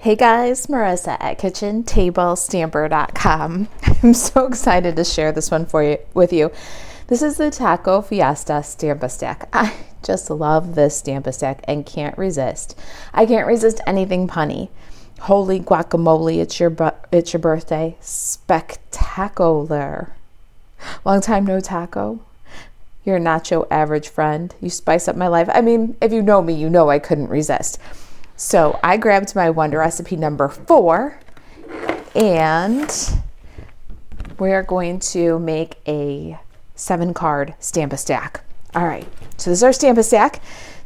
Hey guys, Marisa at KitchenTableStamper.com. I'm so excited to share this one with you. This is the Taco Fiesta Stampa Stack. I just love this Stampa Stack and can't resist. I can't resist anything punny. Holy guacamole, it's your birthday. Spectacular. Long time no taco. You're not your average friend. You spice up my life. I mean, if you know me, you know I couldn't resist. So I grabbed my Wonder Recipe number 4 and we're going to make a 7-card Stampa Stack. All right, so this is our Stampa Stack.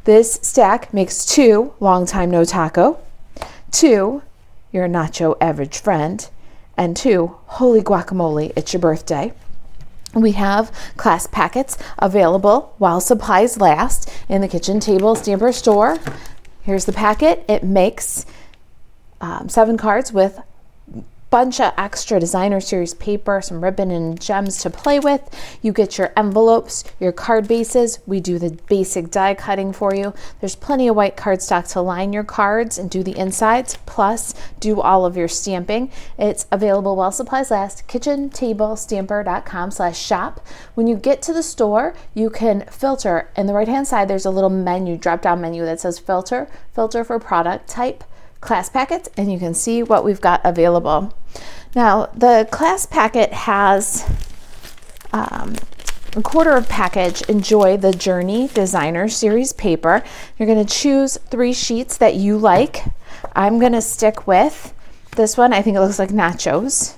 This stack makes 2 Long Time No Taco, 2 You're Not Your Average Friend, and 2 Holy Guacamole, It's Your Birthday. We have class packets available while supplies last in the Kitchen Table Stamper store. Here's the packet. It makes 7 cards with a bunch of extra designer series paper, some ribbon and gems to play with. You get your envelopes, your card bases. We do the basic die cutting for you. There's plenty of white cardstock to line your cards and do the insides, plus do all of your stamping. It's available while supplies last. KitchenTableStamper.com/shop. When you get to the store, you can filter. In the right-hand side, there's a little menu, drop-down menu that says filter for product type, class packets, and you can see what we've got available. Now, the class packet has a quarter of package Enjoy the Journey Designer Series paper. You're going to choose 3 sheets that you like. I'm going to stick with this one. I think it looks like nachos.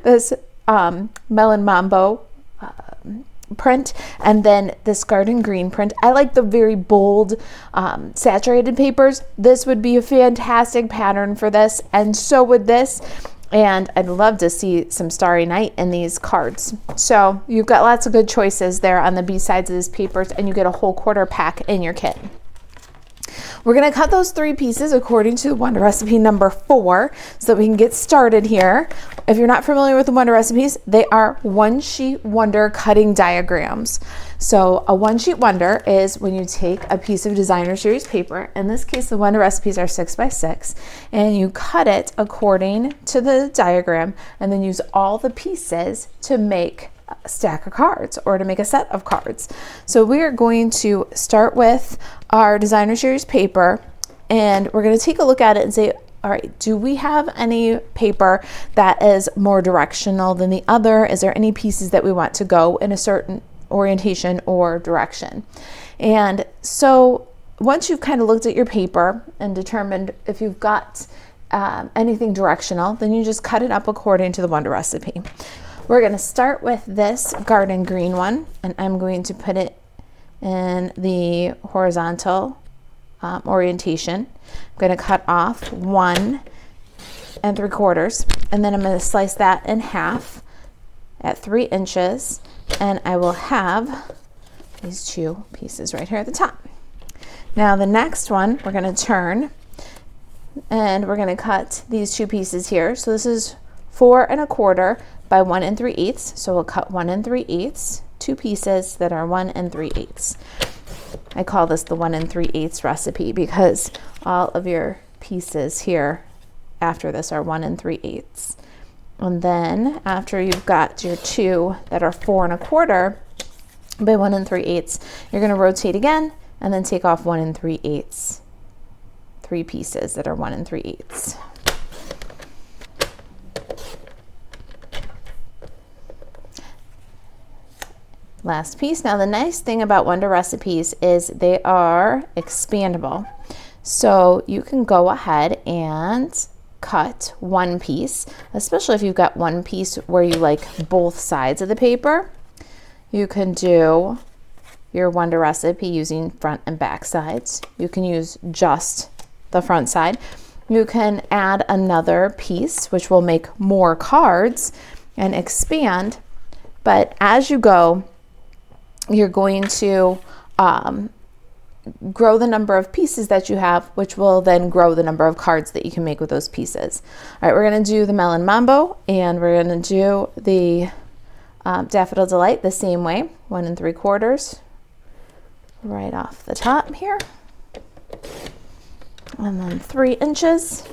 This Melon Mambo print, and then this Garden Green print. I like the very bold saturated papers. This would be a fantastic pattern for this, and so would this. And I'd love to see some Starry Night in these cards. So you've got lots of good choices there on the B sides of these papers, and you get a whole quarter pack in your kit. We're going to cut those 3 pieces according to Wonder Recipe number 4 so that we can get started here. If you're not familiar with the Wonder Recipes, they are one-sheet Wonder cutting diagrams. So a one-sheet Wonder is when you take a piece of designer series paper, in this case the Wonder Recipes are 6x6, and you cut it according to the diagram and then use all the pieces to make a stack of cards or to make a set of cards. So we are going to start with our designer series paper, and we're going to take a look at it and say, all right, do we have any paper that is more directional than the other? Is there any pieces that we want to go in a certain orientation or direction? And so once you've kind of looked at your paper and determined if you've got anything directional, then you just cut it up according to the Wonder Recipe. We're going to start with this Garden Green one, and I'm going to put it in the horizontal orientation. I'm going to cut off 1 3/4, and then I'm going to slice that in half at 3 inches, and I will have these 2 pieces right here at the top. Now the next one we're going to turn, and we're going to cut these 2 pieces here. So this is 4 1/4 by 1 3/8. So we'll cut 1 3/8, 2 pieces that are 1 3/8. I call this the 1 3/8 recipe because all of your pieces here after this are 1 3/8. And then after you've got your 2 that are 4 1/4 by 1 3/8, you're going to rotate again and then take off 1 3/8, 3 pieces that are 1 3/8. Last piece. Now the nice thing about Wonder Recipes is they are expandable. So you can go ahead and cut 1 piece, especially if you've got 1 piece where you like both sides of the paper. You can do your Wonder Recipe using front and back sides. You can use just the front side. You can add another piece, which will make more cards and expand. But as you go, you're going to grow the number of pieces that you have, which will then grow the number of cards that you can make with those pieces. All right, we're going to do the Melon Mambo, and we're going to do the Daffodil Delight the same way, 1 3/4 right off the top here. and then 3 inches.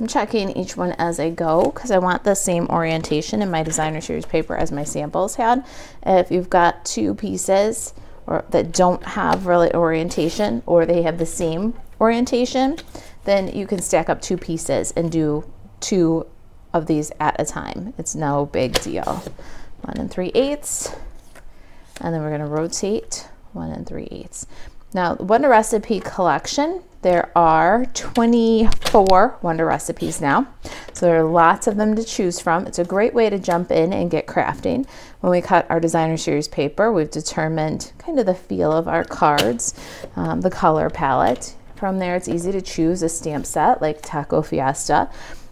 I'm checking each one as I go because I want the same orientation in my designer series paper as my samples had. If you've got 2 pieces or that don't have really orientation, or they have the same orientation, then you can stack up 2 pieces and do 2 of these at a time. It's no big deal. 1 3/8, and then we're going to rotate 1 3/8. Now, Wonder Recipe collection, there are 24 Wonder Recipes now. So there are lots of them to choose from. It's a great way to jump in and get crafting. When we cut our designer series paper, we've determined kind of the feel of our cards, the color palette. From there, it's easy to choose a stamp set like Taco Fiesta.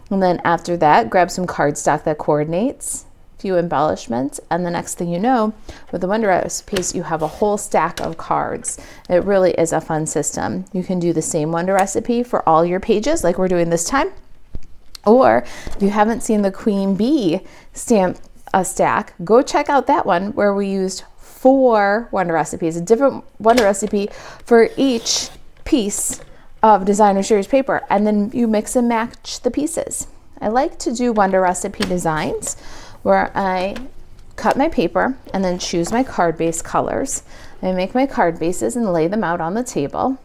And then after that, grab some cardstock that coordinates, few embellishments, and the next thing you know, with the Wonder Recipes, you have a whole stack of cards. It really is a fun system. You can do the same Wonder Recipe for all your pages like we're doing this time, or if you haven't seen the Queen Bee stamp stack, go check out that one where we used 4 Wonder Recipes, a different Wonder Recipe for each piece of designer series paper, and then you mix and match the pieces. I like to do Wonder Recipe designs where I cut my paper and then choose my card base colors. I make my card bases and lay them out on the table,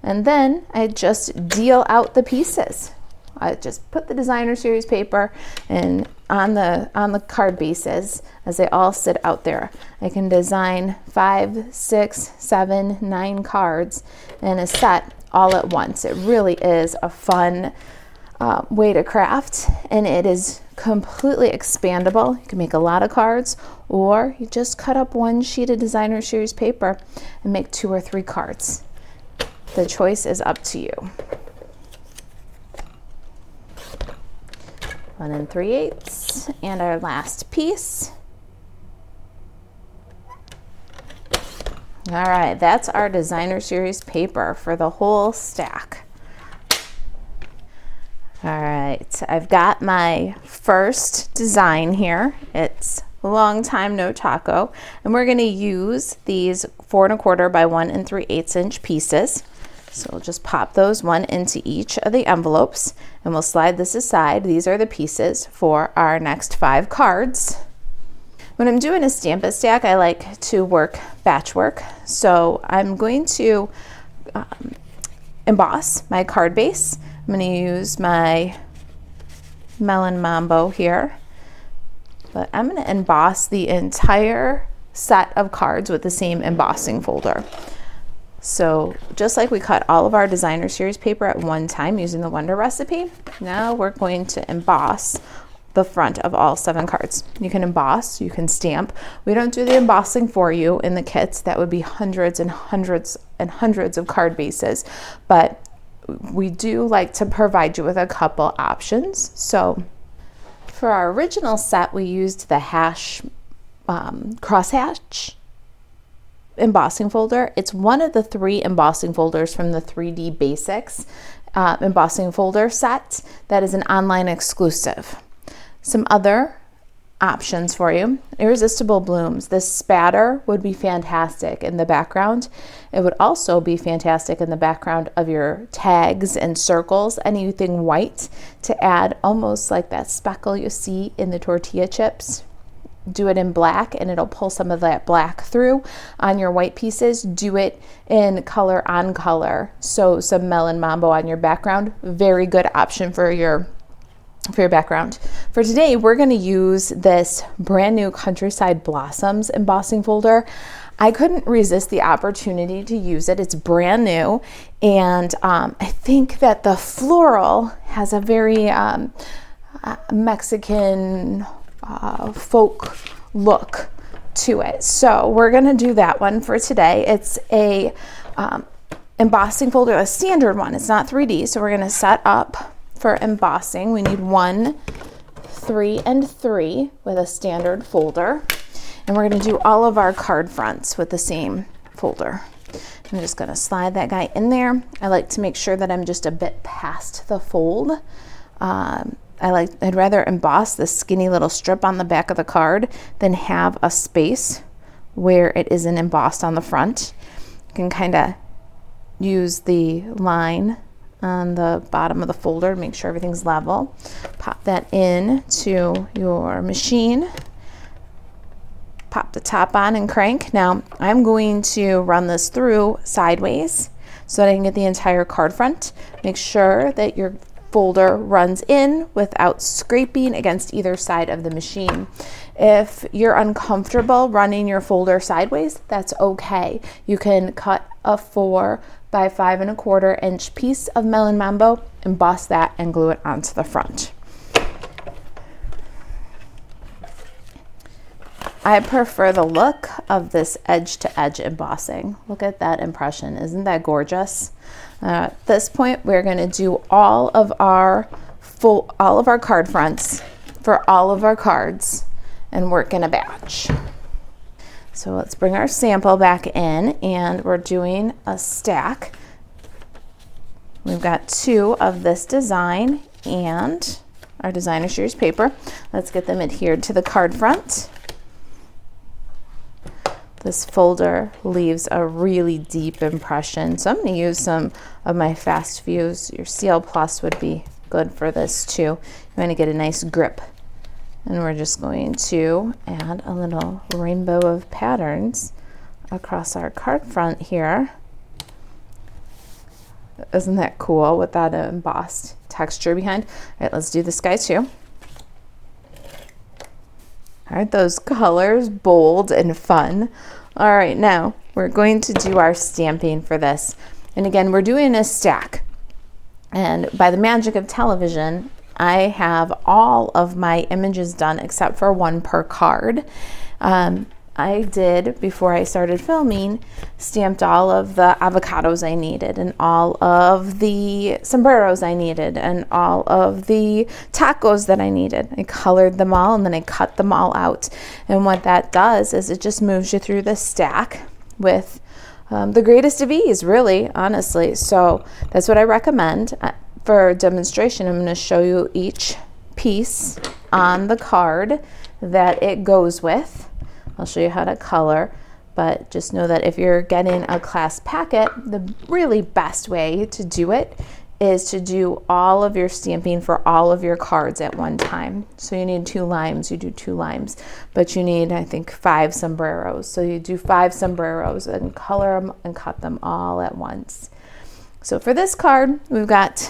and then I just deal out the pieces. I just put the designer series paper and on the card bases as they all sit out there. I can design 5, 6, 7, 9 cards in a set all at once. It really is a fun way to craft, and it is completely expandable. You can make a lot of cards, or you just cut up 1 sheet of designer series paper and make 2 or 3 cards. The choice is up to you. 1 3/8, and our last piece. All right, that's our designer series paper for the whole stack. All right, I've got my first design here. It's a long time no taco, and we're gonna use these 4 1/4 by 1 3/8 inch pieces. So we'll just pop those 1 into each of the envelopes, and we'll slide this aside. These are the pieces for our next 5 cards. When I'm doing a Stampin' stack, I like to work batch work. So I'm going to emboss my card base. I'm going to use my Melon Mambo here, but I'm going to emboss the entire set of cards with the same embossing folder. So just like we cut all of our designer series paper at one time using the Wonder Recipe, now we're going to emboss the front of all 7 cards. You can emboss, you can stamp. We don't do the embossing for you in the kits. That would be hundreds and hundreds and hundreds of card bases, but we do like to provide you with a couple options. So for our original set, we used the crosshatch embossing folder. It's one of the 3 embossing folders from the 3D Basics embossing folder set that is an online exclusive. Some other options for you: irresistible blooms. This spatter would be fantastic in the background. It would also be fantastic in the background of your tags and circles, anything white, to add almost like that speckle you see in the tortilla chips. Do it in black and it'll pull some of that black through on your white pieces. Do it in color on color. So some Melon Mambo on your background. Very good option for your background. For today, we're going to use this brand new Countryside Blossoms embossing folder. I couldn't resist the opportunity to use it. It's brand new, and I think that the floral has a very Mexican folk look to it. So we're going to do that one for today. It's a embossing folder, a standard one. It's not 3D, so we're going to set up for embossing. We need 1, 3, and 3 with a standard folder, and we're going to do all of our card fronts with the same folder. I'm just going to slide that guy in there. I like to make sure that I'm just a bit past the fold. I'd rather emboss the skinny little strip on the back of the card than have a space where it isn't embossed on the front. You can kind of use the line on the bottom of the folder to make sure everything's level. Pop that in to your machine. Pop the top on and crank. Now I'm going to run this through sideways so that I can get the entire card front. Make sure that your folder runs in without scraping against either side of the machine. If you're uncomfortable running your folder sideways, that's okay. You can cut a 4 by 5 1/4 inch piece of Melon Mambo, emboss that, and glue it onto the front. I prefer the look of this edge-to-edge embossing. Look at that impression. Isn't that gorgeous? At this point, we're going to do all of our card fronts for all of our cards and work in a batch. So let's bring our sample back in, and we're doing a stack. We've got 2 of this design and our designer series paper. Let's get them adhered to the card front. This folder leaves a really deep impression, so I'm going to use some of my Fast Fuse. Your CL Plus would be good for this too. You want to get a nice grip. And we're just going to add a little rainbow of patterns across our card front here. Isn't that cool with that embossed texture behind? All right, let's do this guy too. Aren't those colors bold and fun? All right, now we're going to do our stamping for this. And again, we're doing a stack. And by the magic of television, I have all of my images done except for 1 per card. I did, before I started filming, stamped all of the avocados I needed and all of the sombreros I needed and all of the tacos that I needed. I colored them all and then I cut them all out. And what that does is it just moves you through the stack with the greatest of ease, really, honestly. So that's what I recommend. For demonstration, I'm going to show you each piece on the card that it goes with. I'll show you how to color, but just know that if you're getting a class packet, the really best way to do it is to do all of your stamping for all of your cards at one time. So you need 2 limes, you do 2 limes, but you need, I think, 5 sombreros. So you do 5 sombreros and color them and cut them all at once. So for this card, we've got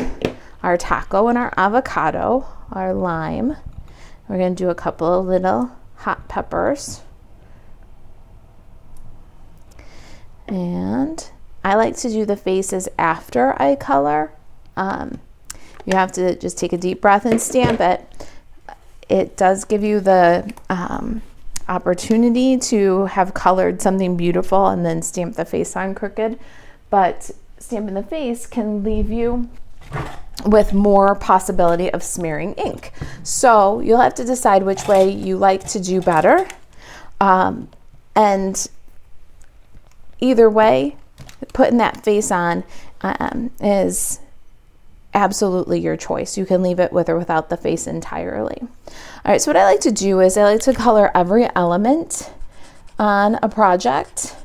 our taco and our avocado, our lime. We're going to do a couple of little hot peppers. And I like to do the faces after I color. You have to just take a deep breath and stamp it. It does give you the opportunity to have colored something beautiful and then stamp the face on crooked, but stamping the face can leave you with more possibility of smearing ink. So you'll have to decide which way you like to do better. And either way, putting that face on is absolutely your choice. You can leave it with or without the face entirely. All right, so what I like to do is I like to color every element on a project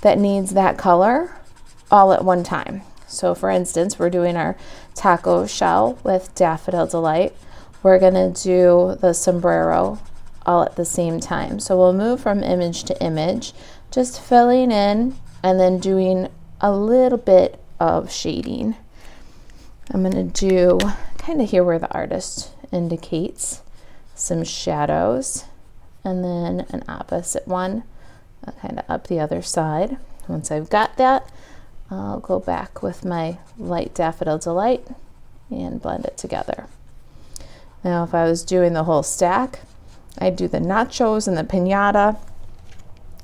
that needs that color all at one time. So for instance, we're doing our taco shell with Daffodil Delight. We're gonna do the sombrero all at the same time. So we'll move from image to image, just filling in and then doing a little bit of shading. I'm gonna do kind of here where the artist indicates some shadows, and then an opposite one kind of up the other side. Once I've got that, I'll go back with my light Daffodil Delight and blend it together. Now if I was doing the whole stack, I'd do the nachos and the piñata,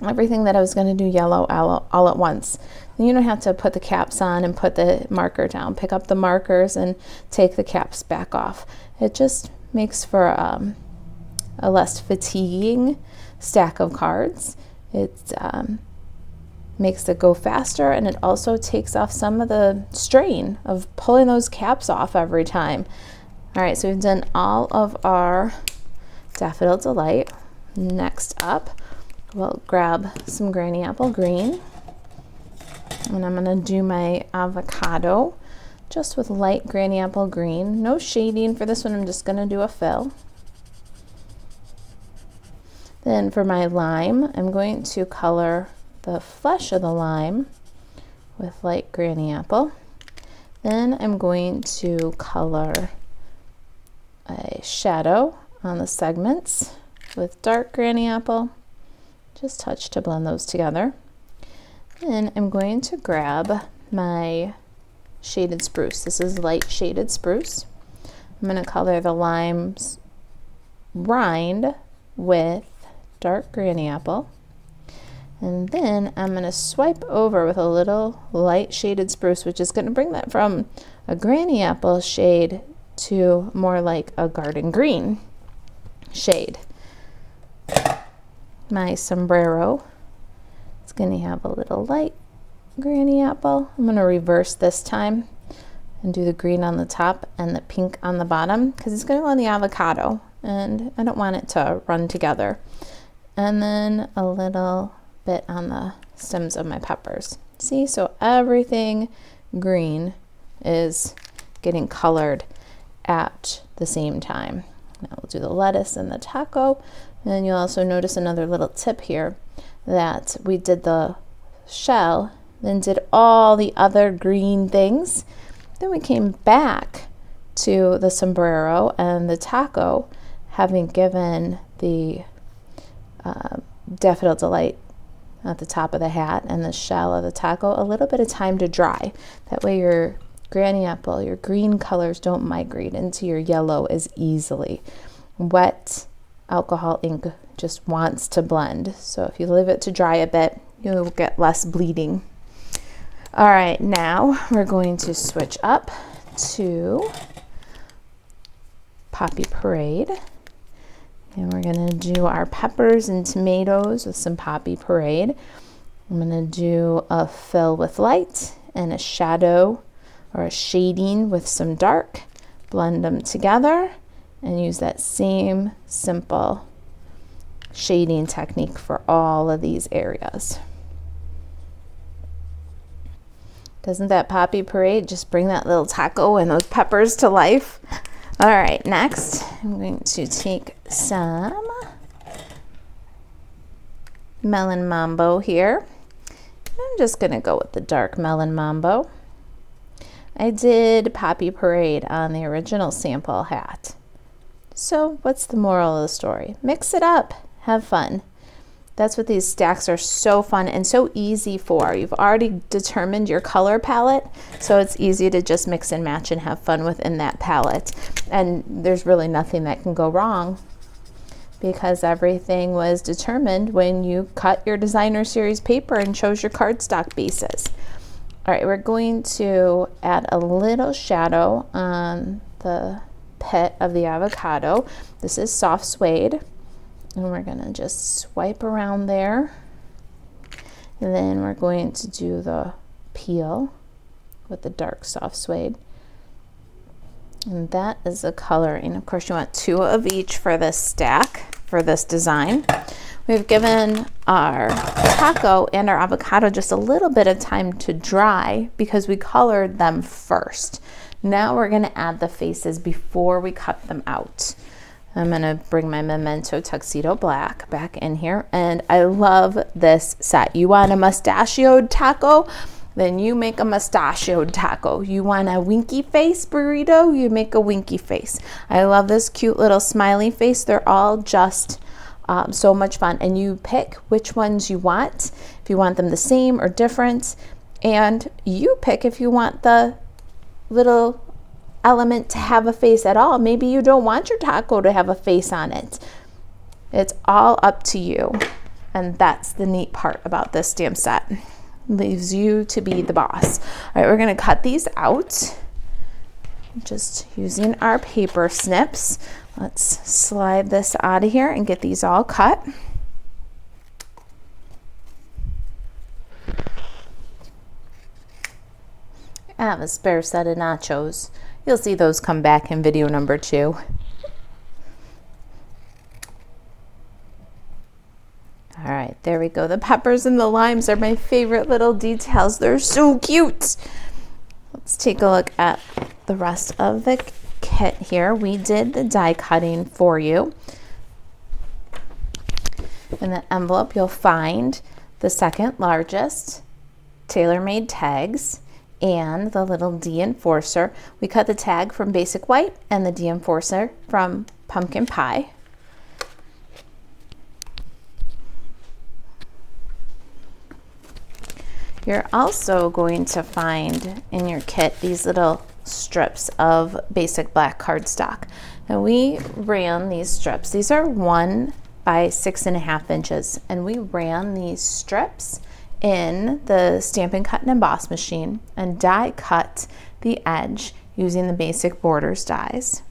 everything that I was going to do yellow all at once. Then you don't have to put the caps on and put the marker down. Pick up the markers and take the caps back off. It just makes for a less fatiguing stack of cards. It makes it go faster, and it also takes off some of the strain of pulling those caps off every time. All right, so we've done all of our Daffodil Delight. Next up, we'll grab some Granny Apple Green, and I'm gonna do my avocado just with light Granny Apple Green. No shading for this one, I'm just gonna do a fill. Then for my lime, I'm going to color the flesh of the lime with light Granny Apple. Then I'm going to color a shadow on the segments with dark Granny Apple. Just touch to blend those together. Then I'm going to grab my shaded spruce. This is light shaded spruce. I'm going to color the lime's rind with dark Granny Apple. And then I'm going to swipe over with a little light shaded spruce, which is going to bring that from a Granny Apple shade to more like a garden green shade. My sombrero is going to have a little light Granny Apple. I'm going to reverse this time and do the green on the top and the pink on the bottom because it's going to go on the avocado and I don't want it to run together. And then a little bit on the stems of my peppers. See, so everything green is getting colored at the same time. Now we'll do the lettuce and the taco, and then you'll also notice another little tip here that we did the shell, then did all the other green things, then we came back to the sombrero and the taco, having given the Daffodil Delight at the top of the hat and the shell of the taco a little bit of time to dry. That way your Granny Apple, your green colors don't migrate into your yellow as easily. Wet alcohol ink just wants to blend. So if you leave it to dry a bit, you'll get less bleeding. All right, now we're going to switch up to Poppy Parade. And we're gonna do our peppers and tomatoes with some Poppy Parade. I'm gonna do a fill with light and a shadow or a shading with some dark. Blend them together and use that same simple shading technique for all of these areas. Doesn't that Poppy Parade just bring that little taco and those peppers to life? All right, next I'm going to take some Melon Mambo here. I'm just gonna go with the dark Melon Mambo. I did Poppy Parade on the original sample hat. So what's the moral of the story? Mix it up, have fun. That's what these stacks are so fun and so easy for. You've already determined your color palette, so it's easy to just mix and match and have fun within that palette. And there's really nothing that can go wrong because everything was determined when you cut your designer series paper and chose your cardstock bases. All right, we're going to add a little shadow on the pit of the avocado. This is soft suede. And we're gonna just swipe around there. And then we're going to do the peel with the dark soft suede. And that is the coloring. Of course, you want 2 of each for this stack, for this design. We've given our taco and our avocado just a little bit of time to dry because we colored them first. Now we're gonna add the faces before we cut them out. I'm gonna bring my Memento Tuxedo Black back in here, and I love this set. You want a mustachioed taco? Then you make a mustachioed taco. You want a winky face burrito? You make a winky face. I love this cute little smiley face. They're all just so much fun, and you pick which ones you want, if you want them the same or different, and you pick if you want the little element to have a face at all. Maybe you don't want your taco to have a face on it. It's all up to you. And that's the neat part about this stamp set. Leaves you to be the boss. All right, we're gonna cut these out. Just using our paper snips. Let's slide this out of here and get these all cut. I have a spare set of nachos. You'll see those come back in video number 2. All right, There we go. The peppers and the limes are my favorite little details. They're so cute. Let's take a look at the rest of the kit here. We did the die cutting for you. In the envelope, you'll find the second largest tailor-made tags and the little D enforcer. We cut the tag from basic white and the D enforcer from pumpkin pie. You're also going to find in your kit these little strips of basic black cardstock. Now we ran these strips. These are 1 by 6.5 inches, and we ran these strips in the Stampin' Cut and Emboss machine and die cut the edge using the basic borders dies.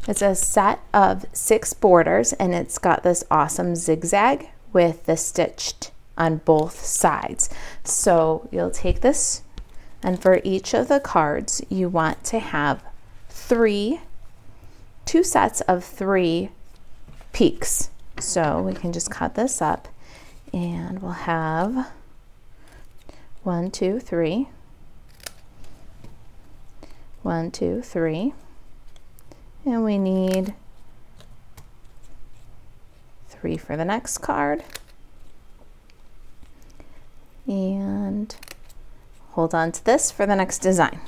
It's a set of 6 borders, and it's got this awesome zigzag with the stitched on both sides. So you'll take this, and for each of the cards you want to have 2 sets of 3 peaks. So we can just cut this up, and we'll have 1, 2, 3, 1, 2, 3, and we need 3 for the next card. And hold on to this for the next design.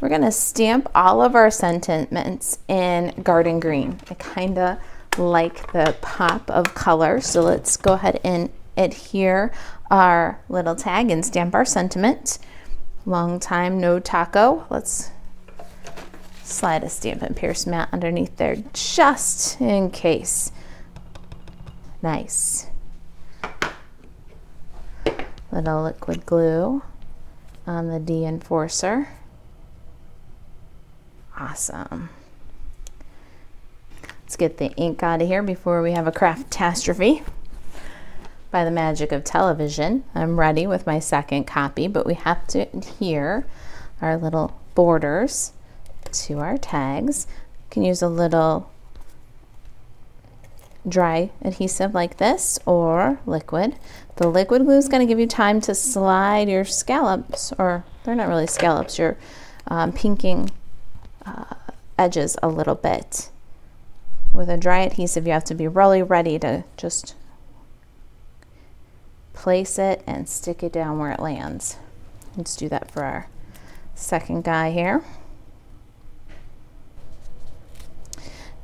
We're going to stamp all of our sentiments in garden green. I kind of like the pop of color, so let's go ahead and adhere our little tag and stamp our sentiment. Long time no taco. Let's slide a Stampin' Pierce mat underneath there just in case. Nice. Little liquid glue on the D enforcer. Awesome. Let's get the ink out of here before we have a craft-tastrophe. By the magic of television, I'm ready with my second copy, but we have to adhere our little borders to our tags. You can use a little dry adhesive like this or liquid. The liquid glue is going to give you time to slide your scallops, or they're not really scallops, your pinking edges a little bit. With a dry adhesive, you have to be really ready to just place it and stick it down where it lands. Let's do that for our second guy here.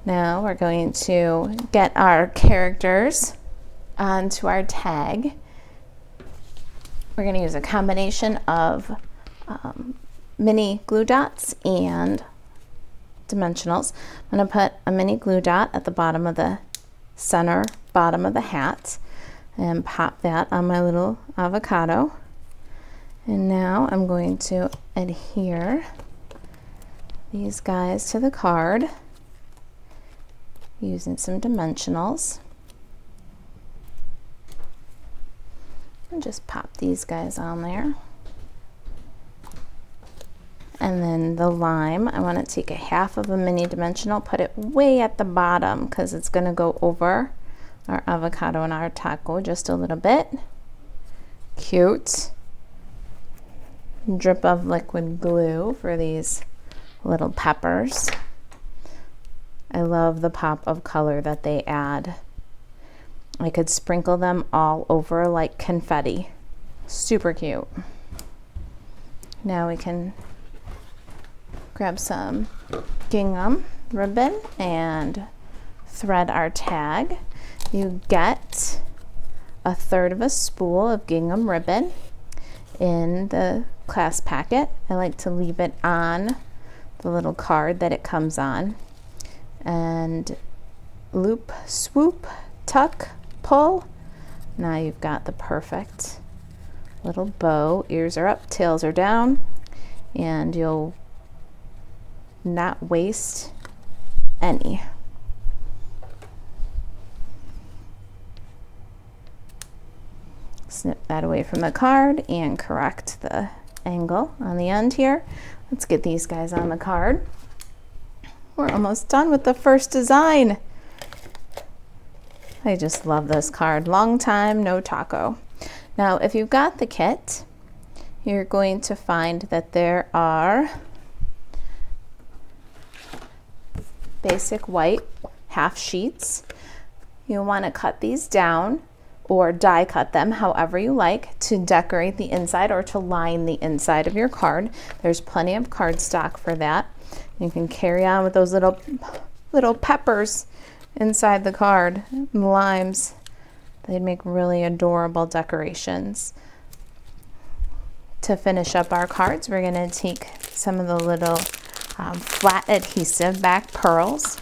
Now we're going to get our characters onto our tag. We're going to use a combination of mini glue dots and dimensionals. I'm going to put a mini glue dot at the bottom of the center bottom of the hat and pop that on my little avocado. And now I'm going to adhere these guys to the card using some dimensionals. And just pop these guys on there. And then the lime, I want to take a half of a mini dimensional, put it way at the bottom because it's going to go over our avocado and our taco just a little bit. Cute. Drip of liquid glue for these little peppers. I love the pop of color that they add. I could sprinkle them all over like confetti. Super cute. Now we can grab some gingham ribbon and thread our tag. You get 1/3 of a spool of gingham ribbon in the class packet. I like to leave it on the little card that it comes on. And loop, swoop, tuck, pull. Now you've got the perfect little bow. Ears are up, tails are down, and you'll not waste any. Snip that away from the card and correct the angle on the end here. Let's get these guys on the card. We're almost done with the first design. I just love this card. Long time no taco. Now, if you've got the kit, you're going to find that there are basic white half sheets. You'll want to cut these down or die cut them however you like to decorate the inside or to line the inside of your card. There's plenty of cardstock for that. You can carry on with those little peppers inside the card, limes. They'd make really adorable decorations. To finish up our cards, we're going to take some of the little flat adhesive back pearls,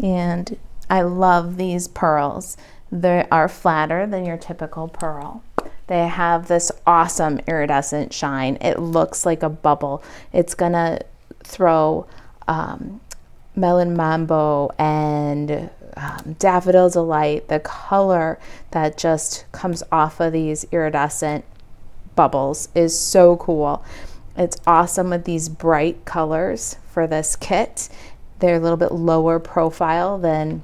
and I love these pearls. They are flatter than your typical pearl. They have this awesome iridescent shine. It looks like a bubble. It's gonna throw melon mambo and daffodil delight, the color that just comes off of these iridescent bubbles is so cool. It's awesome with these bright colors for this kit. They're a little bit lower profile than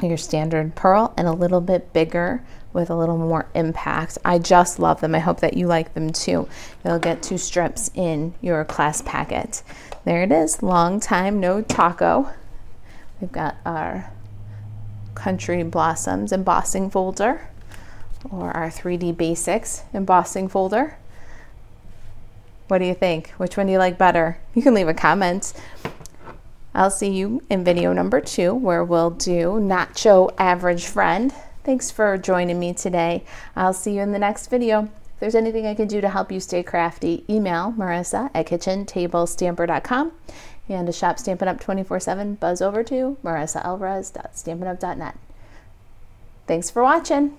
your standard pearl and a little bit bigger with a little more impact. I just love them. I hope that you like them too. You'll get 2 strips in your class packet. There it is, long time no taco. We've got our Country Blossoms embossing folder or our 3D Basics embossing folder. What do you think? Which one do you like better? You can leave a comment. I'll see you in video number 2 where we'll do Nacho Average Friend. Thanks for joining me today. I'll see you in the next video. If there's anything I can do to help you stay crafty, email Marisa at kitchentablestamper.com, and to shop Stampin' Up! 24/7, buzz over to marisaalvarez.stampinup.net. Thanks for watching.